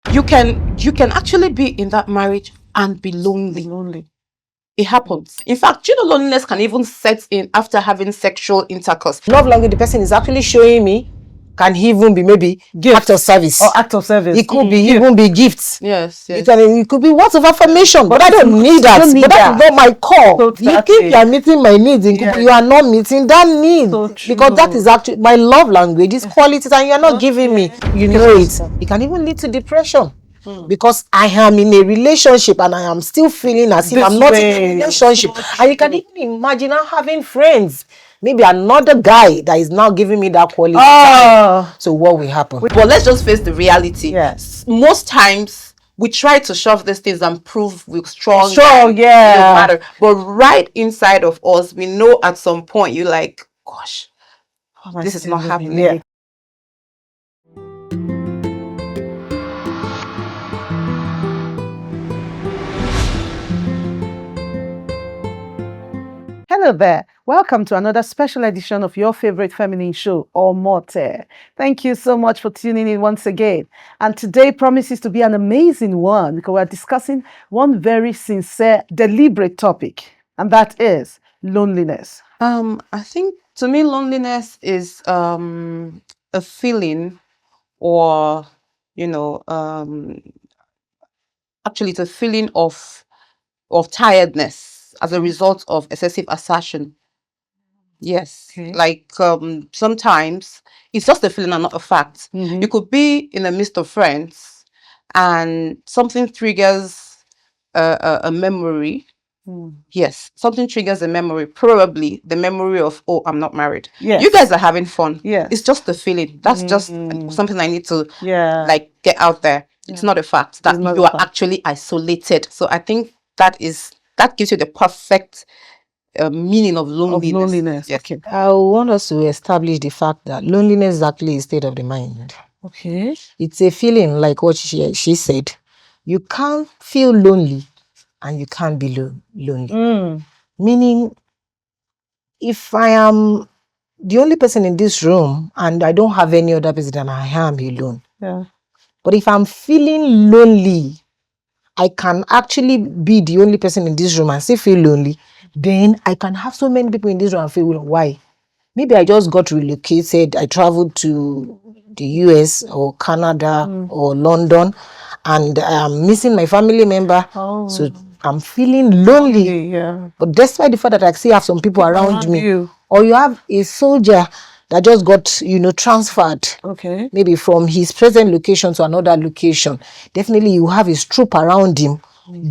You can actually be in that marriage and be lonely. It happens. In fact, loneliness can even set in after having sexual intercourse. Love language the person is actually showing me can even be maybe act of service. Or act of service. It could be even be gifts. Yes. It could be words of affirmation, but I don't need that. Don't need but that is not my core. Totally. You think you are meeting my needs, you are not meeting that need. So because that is actually my love language is quality, and you are not giving me. You know it. It can even lead to depression. Because I am in a relationship and I am still feeling as if I'm not in a relationship. And you can even imagine having friends. Maybe another guy that is now giving me that quality time. So what will happen? But let's just face the reality. Yes. Most times we try to shove these things and prove we're strong. Yeah. It don't matter. But right inside of us, we know at some point you're like, gosh, this is not happening. Yeah. Hello there. Welcome to another special edition of your favorite feminine show, Omotè. Thank you so much for tuning in once again. And today promises to be an amazing one because we're discussing one very sincere, deliberate topic, and that is loneliness. I think to me, loneliness is a feeling, or actually it's a feeling of tiredness as a result of excessive assertion. Yes. Okay. Like sometimes it's just a feeling and not a fact. You could be in the midst of friends and something triggers a memory. Yes, something triggers a memory, probably the memory of, oh, I'm not married. Yes. You guys are having fun. Yes. It's just a feeling. That's just something I need to like get out there. It's not a fact that you are actually isolated. So I think that gives you the perfect meaning of loneliness. Yes. Okay. I want us to establish the fact that loneliness is actually a state of the mind. Okay. It's a feeling like what she said. You can't feel lonely and you can't be lonely. Meaning, if I am the only person in this room and I don't have any other person, then I am alone. Yeah. But if I'm feeling lonely, I can actually be the only person in this room and still feel lonely. Then I can have so many people in this room and feel, why? Maybe I just got relocated. I traveled to the US or Canada or London, and I'm missing my family member. So I'm feeling lonely. Yeah. But despite the fact that I still have some people around me, or you have a soldier that just got, transferred. Okay. Maybe from his present location to another location. Definitely you have his troop around him,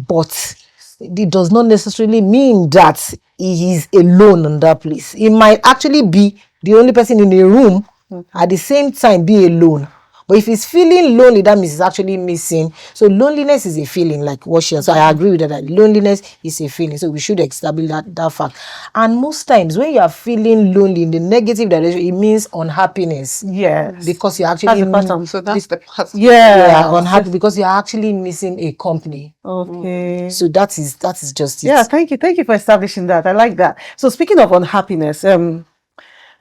but it does not necessarily mean that he is alone in that place. He might actually be the only person in a room, at the same time be alone. But if he's feeling lonely, that means he's actually missing. So loneliness is a feeling, like what she said. So I agree with that loneliness is a feeling. So we should establish that fact. And most times when you are feeling lonely in the negative direction, it means unhappiness. Yes. Because you're actually So that's the pattern. Yeah, unhappy because you're actually missing a company. Okay. So that is just it. Yeah, thank you for establishing that. I like that. So speaking of unhappiness,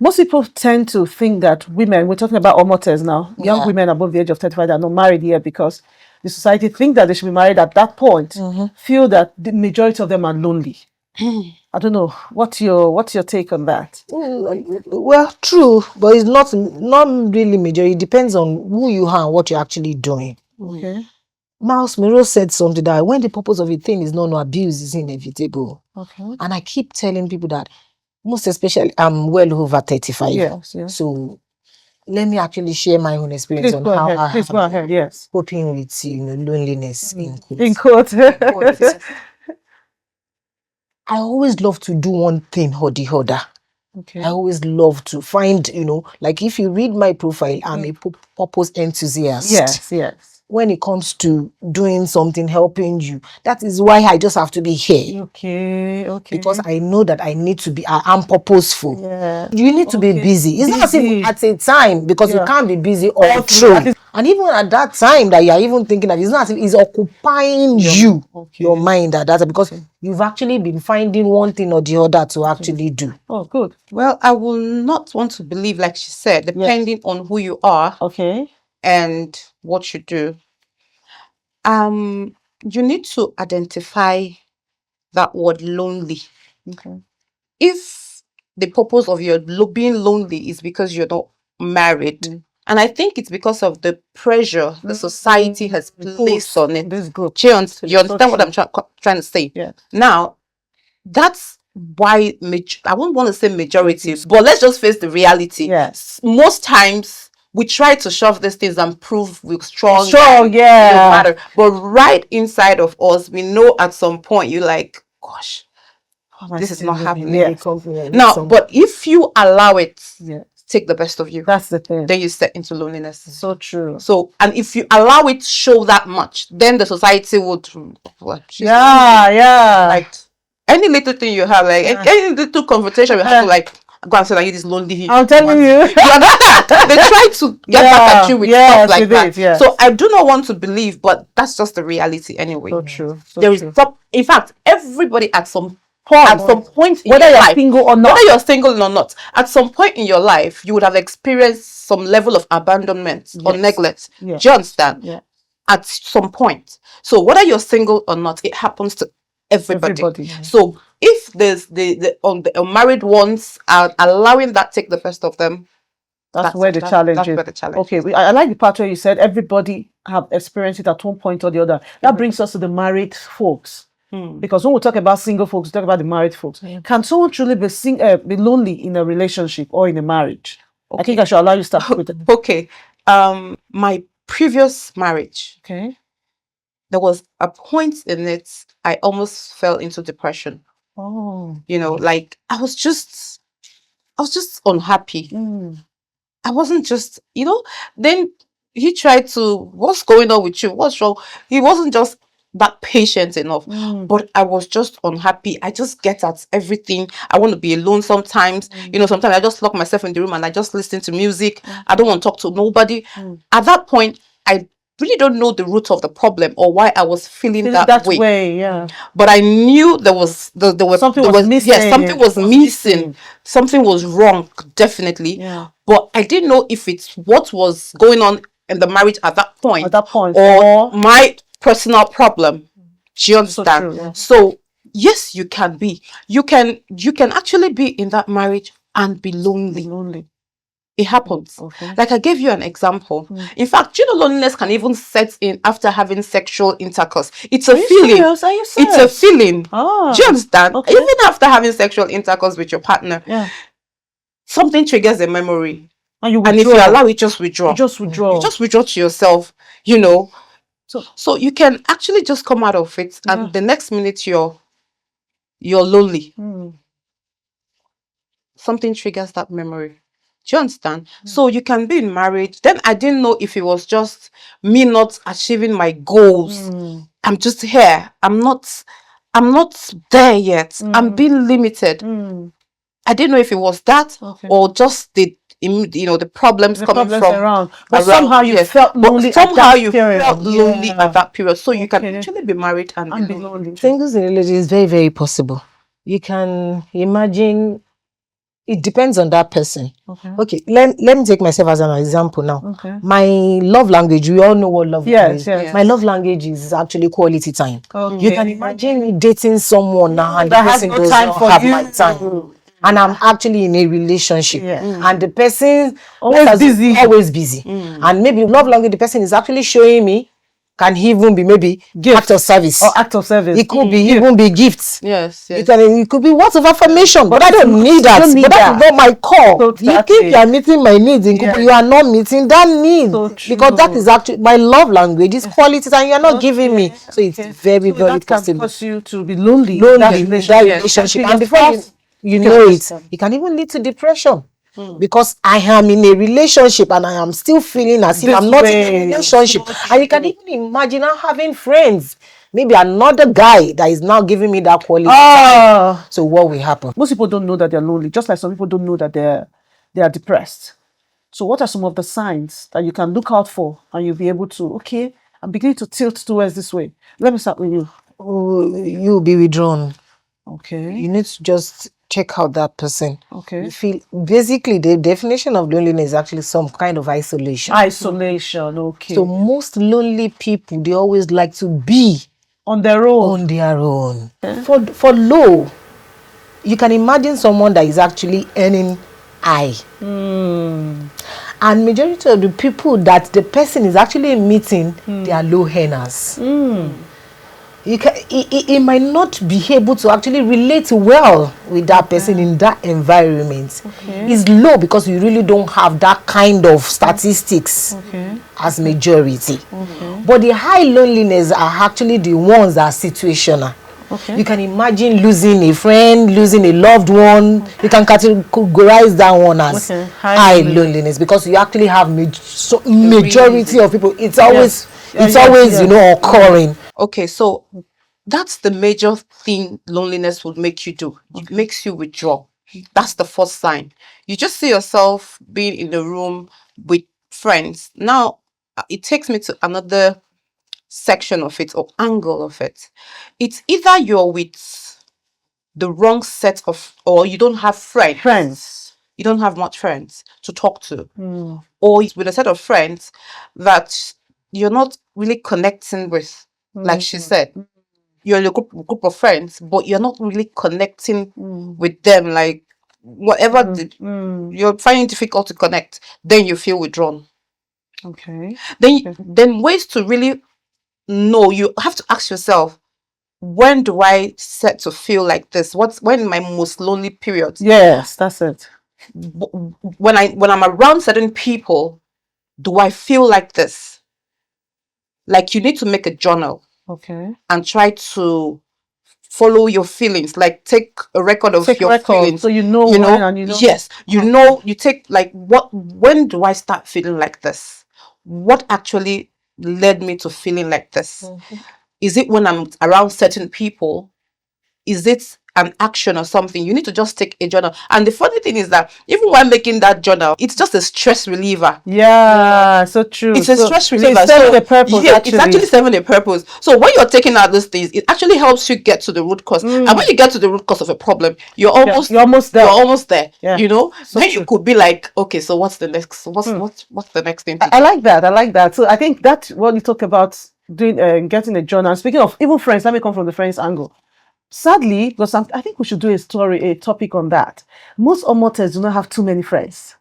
most people tend to think that women, we're talking about Omotès now, young women above the age of 35 that are not married yet because the society think that they should be married at that point, feel that the majority of them are lonely. I don't know. What's your take on that? Well, true, but it's not really major. It depends on who you are and what you're actually doing. Okay. Miles Monroe said something that when the purpose of a thing is not abuse is inevitable. Okay. And I keep telling people that, most especially, I'm well over 35. Yes. So let me actually share my own experience on how I have yes. coping with loneliness in quotes. I always love to do one thing or the other. Okay. I always love to find, like if you read my profile, I'm a purpose enthusiast. Yes. When it comes to doing something, helping you, that is why I just have to be here. Okay. Because I know that I need to be, I'm purposeful. Yeah. You need to be busy. It's not as if at a time, because you can't be busy all through. And even at that time that you are even thinking that, it's not as if it's occupying your mind at that time, because you've actually been finding one thing or the other to actually do. Oh, good. Well, I will not want to believe, like she said, depending on who you are. Okay. And what you do. You need to identify that word lonely. Okay. If the purpose of your being lonely is because you're not married, and I think it's because of the pressure the society has placed on it. This group. Do you understand what I'm trying to say? Yeah. Now, that's why I won't want to say majority, but let's just face the reality. Yes. Most times we try to shove these things and prove we're strong. Strong, yeah. No matter. But right inside of us, we know at some point you're like, gosh, this is not happening. Yes. Now, but if you allow it, Yes. take the best of you, That's the thing. then you step into loneliness. So true. So, and if you allow it to show that much, then the society would, yeah. like any little thing you have, like any little conversation you have to like go and say that you this lonely. I'm telling you. They try to get back at you with stuff like that. Yes. So I do not want to believe, but that's just the reality anyway. So true. So there is true. in fact, everybody at some point in whether your you're life, single or not, whether you're single or not, at some point in your life, you would have experienced some level of abandonment or neglect. Yes. Do you understand? Yeah. At some point. So whether you're single or not, it happens to everybody. So if there's the unmarried ones are allowing that take the best of them, that's where the challenge is. Where the challenge okay, I like the part where you said everybody have experienced it at one point or the other. That brings us to the married folks. Because when we talk about single folks, we talk about the married folks. Can someone truly be lonely in a relationship or in a marriage? I think I should allow you to start with it. Okay. My previous marriage, there was a point in it I almost fell into depression. Like I was just unhappy. I wasn't just, then he tried to, what's going on with you? What's wrong? He wasn't just that patient enough, but I was just unhappy. I just get at everything. I want to be alone sometimes. Sometimes I just lock myself in the room and I just listen to music. I don't want to talk to nobody. At that point, I really don't know the root of the problem or why I was feeling that way. Yeah. But I knew there was something was missing. Yes, something was missing. Something was wrong, definitely. Yeah. But I didn't know if it's what was going on in the marriage at that point, or my personal problem. Do you understand? So, so yes, you can be. You can actually be in that marriage and be lonely. It happens. Like I gave you an example. In fact, loneliness can even set in after having sexual intercourse. It's a feeling. It's a feeling. Do you understand? Even after having sexual intercourse with your partner, something triggers a memory. And if you allow it, just withdraw. You just withdraw to yourself, So you can actually just come out of it, and the next minute you're lonely. Something triggers that memory. Do you understand? So you can be in marriage. Then I didn't know if it was just me not achieving my goals. I'm just here. I'm not there yet. I'm being limited. I didn't know if it was that or just the problems coming from around. But somehow you felt lonely. Somehow you felt lonely at that period. So you can actually be married and be lonely. Singles in relationship is very, very possible. You can imagine. It depends on that person. Okay. Let me take myself as an example now. My love language, we all know what love language is. Yes. My love language is actually quality time. You can imagine me dating someone now and the person does not have my time. And I'm actually in a relationship. And the person always busy. And maybe love language, the person is actually showing me can even be maybe act of service. Or act of service. It could be even be gifts. Yes. It could be words of affirmation. But I don't need that. But that is not my call. You think you are meeting my needs, you are not meeting that need. Because that is actually my love language is quality and you are not giving me. So it's very, very possible. That can cause you to be lonely. In that relationship. And before you know it can even lead to depression. Because I am in a relationship and I am still feeling as if I'm not in a relationship. And you can even imagine having friends. Maybe another guy that is now giving me that quality time. So what will happen? Most people don't know that they're lonely, just like some people don't know that they are depressed. So what are some of the signs that you can look out for and you'll be able to, I'm beginning to tilt towards this way. Let me start with you. You'll be withdrawn. Okay. You need to just check out that person. Okay. You feel basically the definition of loneliness is actually some kind of isolation. Isolation. Okay. So most lonely people, they always like to be on their own. For low, you can imagine someone that is actually earning high. And majority of the people that the person is actually meeting, they are low earners. He might not be able to actually relate well with that person in that environment. It's low because you really don't have that kind of statistics as majority. But the high loneliness are actually the ones that are situational. You can imagine losing a friend, losing a loved one. You can categorize that one as high loneliness because you actually have majority of people. It's always occurring. Okay, so that's the major thing loneliness would make you do. It makes you withdraw. That's the first sign. You just see yourself being in the room with friends. Now, it takes me to another section of it or angle of it. It's either you're with the wrong set of, or you don't have friends. You don't have much friends to talk to. Or with a set of friends that you're not really connecting with. Like she said, you're in a group of friends, but you're not really connecting with them. Like whatever you're finding difficult to connect, then you feel withdrawn. Okay. Then ways to really know, you have to ask yourself, when do I start to feel like this? When my most lonely period? Yes, that's it. When I'm around certain people, do I feel like this? Like you need to make a journal. Okay. And try to follow your feelings. Like take a record of your feelings. So you know when and you know. Yes. You take like when do I start feeling like this? What actually led me to feeling like this? Is it when I'm around certain people? Is it an action or something? You need to just take a journal. And the funny thing is that even while making that journal, it's just a stress reliever. Yeah, so true. It's a stress reliever. So it's serving a purpose. Yeah, it's actually serving a purpose. So when you're taking out these things, it actually helps you get to the root cause. And when you get to the root cause of a problem, you're almost there. You're almost there. Yeah. You know? So then you could be like, okay, so what's the next? What's the next thing? I like that. So I think that's what you talk about doing, getting a journal. Speaking of even friends, let me come from the friends angle. Sadly, because I think we should do a topic on that. Most Omotès do not have too many friends.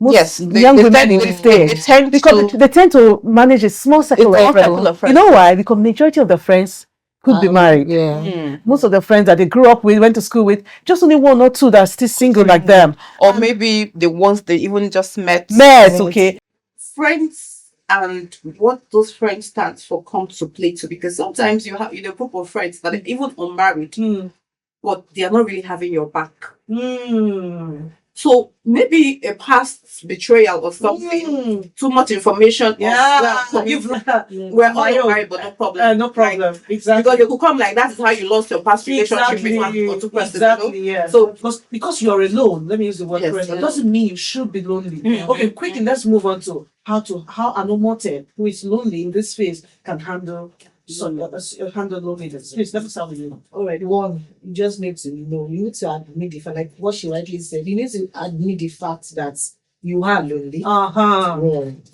Most young women in this day, because they tend to manage a small circle of friends. You know why? Because majority of the friends could be married. Most of the friends that they grew up with, went to school with, just only one or two that are still single like them. Or maybe the ones they even just met. Okay. Friends and what those friends stand for come to play too, because sometimes you have in a group of friends that are even unmarried, but they are not really having your back. So maybe a past betrayal or something, too much information. We're all married, but no problem. No problem. Like, exactly. Because you could come like that is how you lost your past relationship with one or two persons. Exactly. You know? So because you're alone, let me use the word friend. It doesn't mean you should be lonely. Okay, quickly, let's move on to how an Omotè who is lonely in this phase can handle loneliness. Please, let me start with you. All right, one, you just need to know, you need to admit the fact, like what she rightly said, you need to admit the fact that you are lonely.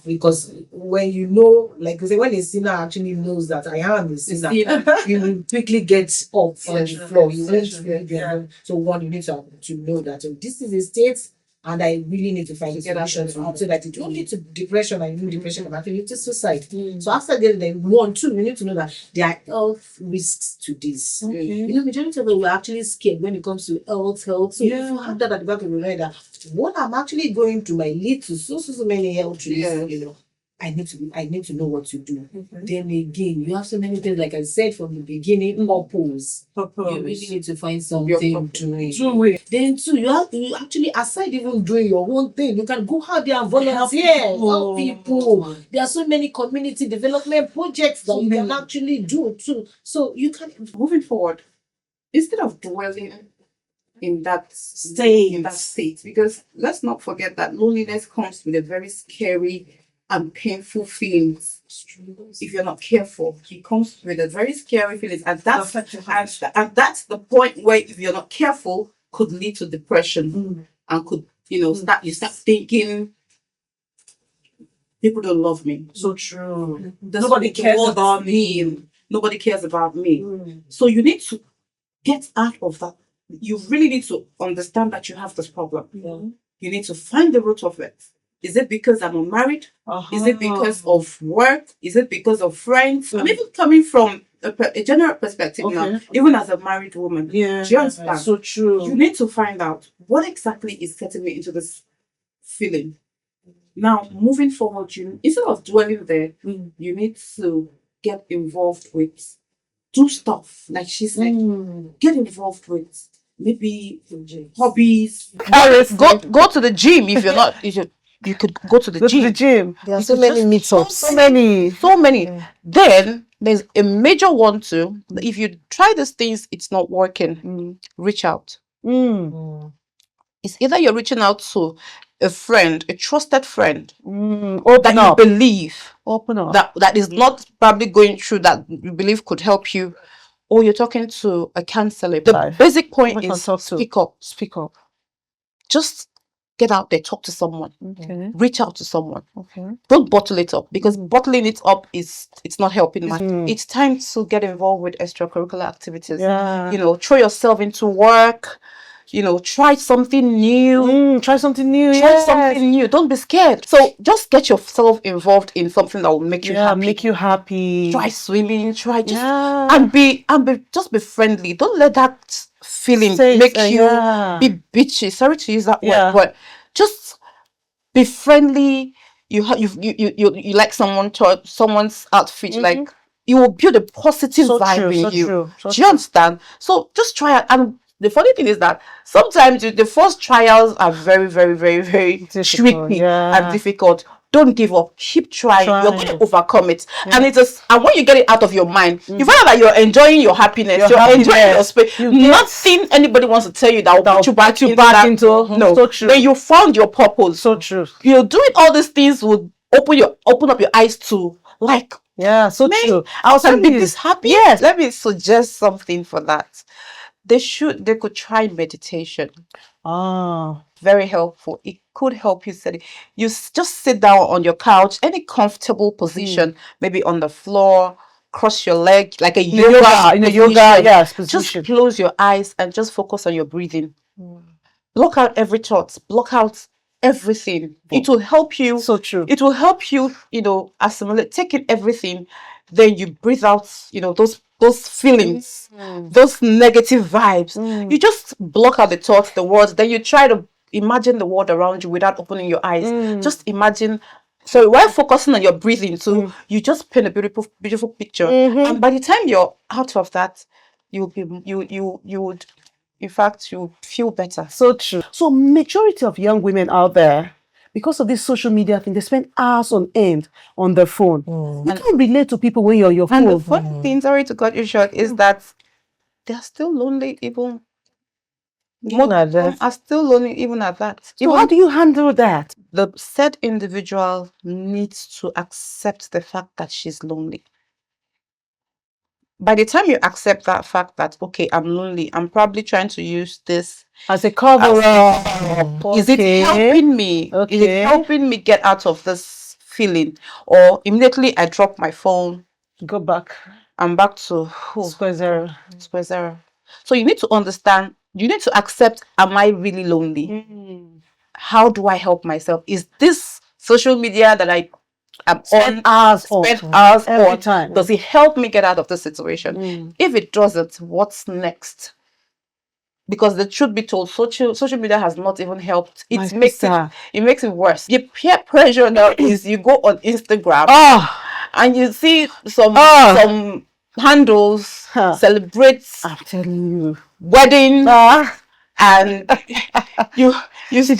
Because when you know, like you say, when a sinner actually knows that I am a sinner, you will quickly get up on the floor. So one, you need to know that this is a state. And I really need to find a solution to it so that it won't lead to depression and even depression can actually lead to suicide. So after then one, two, you need to know that there are health risks to this. You know, majority of them were actually scared when it comes to health. So if you have that at the back of your head that what I'm actually going to might lead to so many health risks, you know. I need to know what to do. Then again, you have so many things, like I said from the beginning, purpose. You really need to find something doing. Then two, you actually, aside even doing your own thing, you can go out there and volunteer, help people. There are so many community development projects that you can actually do too. So you can, moving forward, instead of dwelling in that state, because let's not forget that loneliness comes with a very scary and painful feelings. If you're not careful, it comes with a very scary feelings, and that's the point where if you're not careful, could lead to depression and could, start thinking people don't love me. So true. Nobody cares about me. Nobody cares about me. So you need to get out of that. You really need to understand that you have this problem. You need to find the root of it. Is it because I'm unmarried? Is it because of work? Is it because of friends? I'm even coming from a general perspective now, even as a married woman. Yeah. Do you understand? So true. You need to find out what exactly is setting me into this feeling. Now, moving forward, instead of dwelling there, you need to get involved with, do stuff, like she said. Get involved with maybe hobbies. Go to the gym if you're not. You could go to the Go gym. to the gym. There are so many meetups. So many. Then there's a major one too. If you try these things, it's not working. Reach out. It's either you're reaching out to a friend, a trusted friend that you believe that is not probably going through that you believe could help you, or you're talking to a counselor. The basic point is speak up. Speak up. Just get out there, talk to someone. Reach out to someone. Don't bottle it up, because bottling it up it's not helping much. It's time to get involved with extracurricular activities. Throw yourself into work. Try something new. Try something new. Try something new. Don't be scared. So just get yourself involved in something that will make you happy. Make you happy. Try swimming. Try just and be friendly. Don't let that feeling make you be bitchy. Sorry to use that word, but just be friendly. You like someone's outfit, like you will build a positive vibe in you. Do you understand? So just try it. And the funny thing is that sometimes the first trials are very, very, very, very tricky and difficult. Don't give up. Keep trying. You're going to overcome it. And and when you get it out of your mind, you find out that you're enjoying your happiness. You're enjoying your space. Nothing anybody wants to tell you that will put you back into. No. So true. When you found your purpose. So true. You're doing all these things will open up your eyes to true. I was be this happy. Yes. Let me suggest something for that. They could try meditation. Very helpful. It could help you study. You just sit down on your couch, any comfortable position, maybe on the floor, cross your leg like a yoga. In a yoga, position. Just close your eyes and just focus on your breathing. Block out every thought. Block out everything. It will help you. So true. It will help you, assimilate, take in everything. Then you breathe out, those feelings, those negative vibes. You just block out the thoughts, the words. Then you try to imagine the world around you without opening your eyes. Just imagine. So while focusing on your breathing too, you just paint a beautiful, beautiful picture. And by the time you're out of that, you would, in fact, you feel better. So true. So majority of young women out there, because of this social media thing, they spend hours on end on their phone. You can't relate to people when you're on your phone. And the funny thing, sorry to cut you short, is that they're still lonely even are still lonely even at that. So how do you handle that? The said individual needs to accept the fact that she's lonely. By the time you accept that fact that, okay, I'm lonely, I'm probably trying to use this as a cover up. Is it helping me? Is it helping me get out of this feeling? Or immediately I drop my phone, go back. I'm back to square zero. Square zero. So you need to understand, you need to accept, am I really lonely? How do I help myself? Is this social media that I spend hours every time, does it help me get out of the situation? If it doesn't, what's next? Because the truth be told, social media has not even helped. It makes it worse. The peer pressure now is you go on Instagram and you see some handles celebrate, I'm telling you, weddings and you see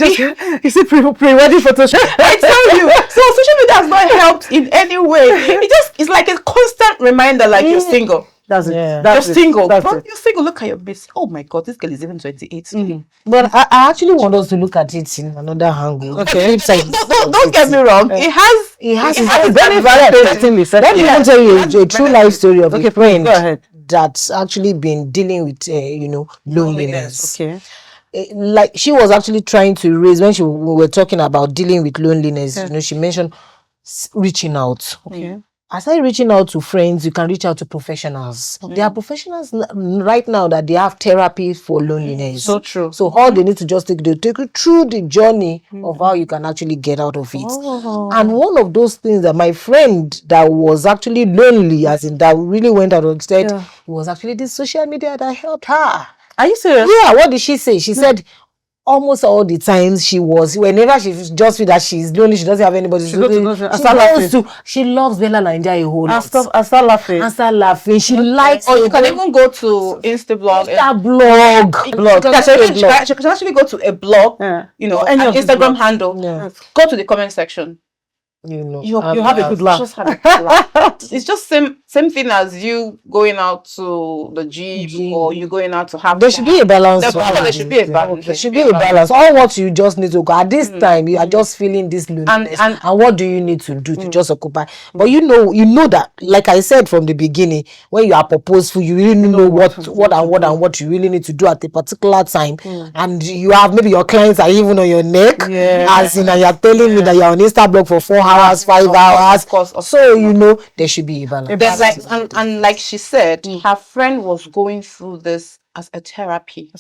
pre-wedding photos. I tell you, so social media has not helped in any way. It's like a constant reminder, like you're single. That's it. You're single. You're single. Look at your base. Oh my God, this girl is even 28. But I actually want us to look at it in another angle. Okay. Don't get me wrong. It has very benefits. Let me tell you a true life story of a friend that's actually been dealing with loneliness. Okay. like she was actually trying to raise, when we were talking about dealing with loneliness, she mentioned reaching out. Okay. Aside reaching out to friends, you can reach out to professionals. There are professionals right now that they have therapy for loneliness. So true. So all they need to just take you through the journey of how you can actually get out of it. And one of those things that my friend that was actually lonely, as in that really went out of state, it was actually this social media that helped her. Are you serious? Yeah, what did she say? She said almost all the times whenever she just feel that she's lonely, she doesn't have anybody she loves Bella Naija a whole lot. I start laughing. She likes Or you can even go to Instablog. Blog. She can actually go to a blog, any Instagram handle. Go to the comment section. You have a good laugh. Just have a good laugh. It's just same thing as you going out to the gym or you going out to have. There should be a balance. There should be a balance. There should be a balance. All what you just need to go at this time, you are just feeling this loneliness. And what do you need to do to just occupy? But you know that, like I said from the beginning, when you are purposeful, you really know what you really need to do at a particular time. And you have maybe your clients are even on your neck, as in, and you're telling me that you're on Instablog for 4 hours, 5 hours. Of course. So there should be a balance. And like she said, her friend was going through this as a therapy.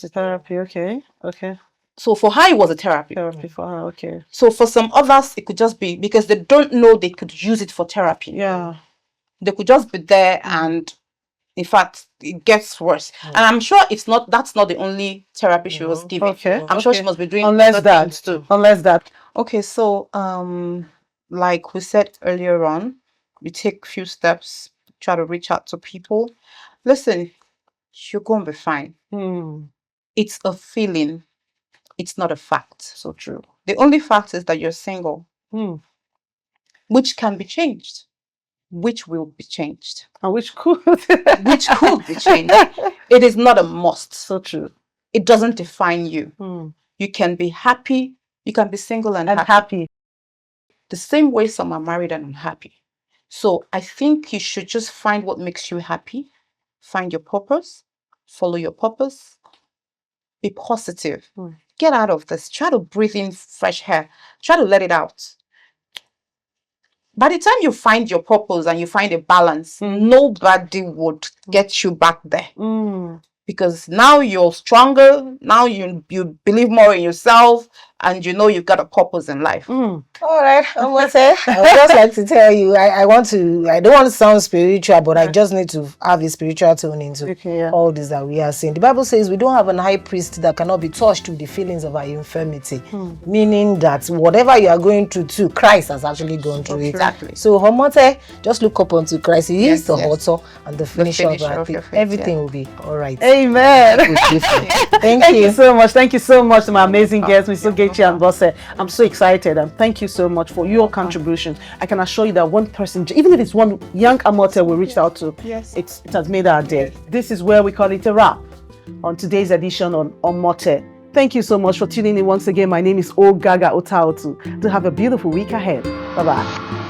Okay. So for her, it was a therapy. Therapy for her, okay. So for some others, it could just be because they don't know they could use it for therapy. Yeah. They could just be there, and in fact, it gets worse. And I'm sure that's not the only therapy she was giving. Okay. I'm sure she must be doing Unless that. Okay, so like we said earlier on, we take a few steps, try to reach out to people. Listen, you're going to be fine. It's a feeling. It's not a fact. So true. The only fact is that you're single, which can be changed, which will be changed, and which could be changed. It is not a must. So true. It doesn't define you. You can be happy. You can be single and happy. The same way some are married and unhappy. So I think you should just find what makes you happy. Find your purpose. Follow your purpose. Be positive. Get out of this. Try to breathe in fresh air. Try to let it out. By the time you find your purpose and you find a balance, nobody would get you back there. Because now you're stronger. Now you believe more in yourself, and you've got a purpose in life. All right, Omotè, I would just like to tell you, I don't want to sound spiritual, but I just need to have a spiritual tone into all this that we are saying. The Bible says we don't have an high priest that cannot be touched with the feelings of our infirmity, meaning that whatever you are going through too, Christ has actually gone through it. Exactly. So Omotè, just look up unto Christ. He is the author and the finisher of our faith. Everything will be all right. Amen. Thank you so much. Thank you so much to my amazing guests, Mr. Gechi and Bose. I'm so excited, and thank you so much for your contribution. I can assure you that one person, even if it's one young Omotè we reached out to, it has made our day. This is where we call it a wrap on today's edition on Omotè. Thank you so much for tuning in once again. My name is Ogaga Otaotu. Do have a beautiful week ahead. Bye-bye.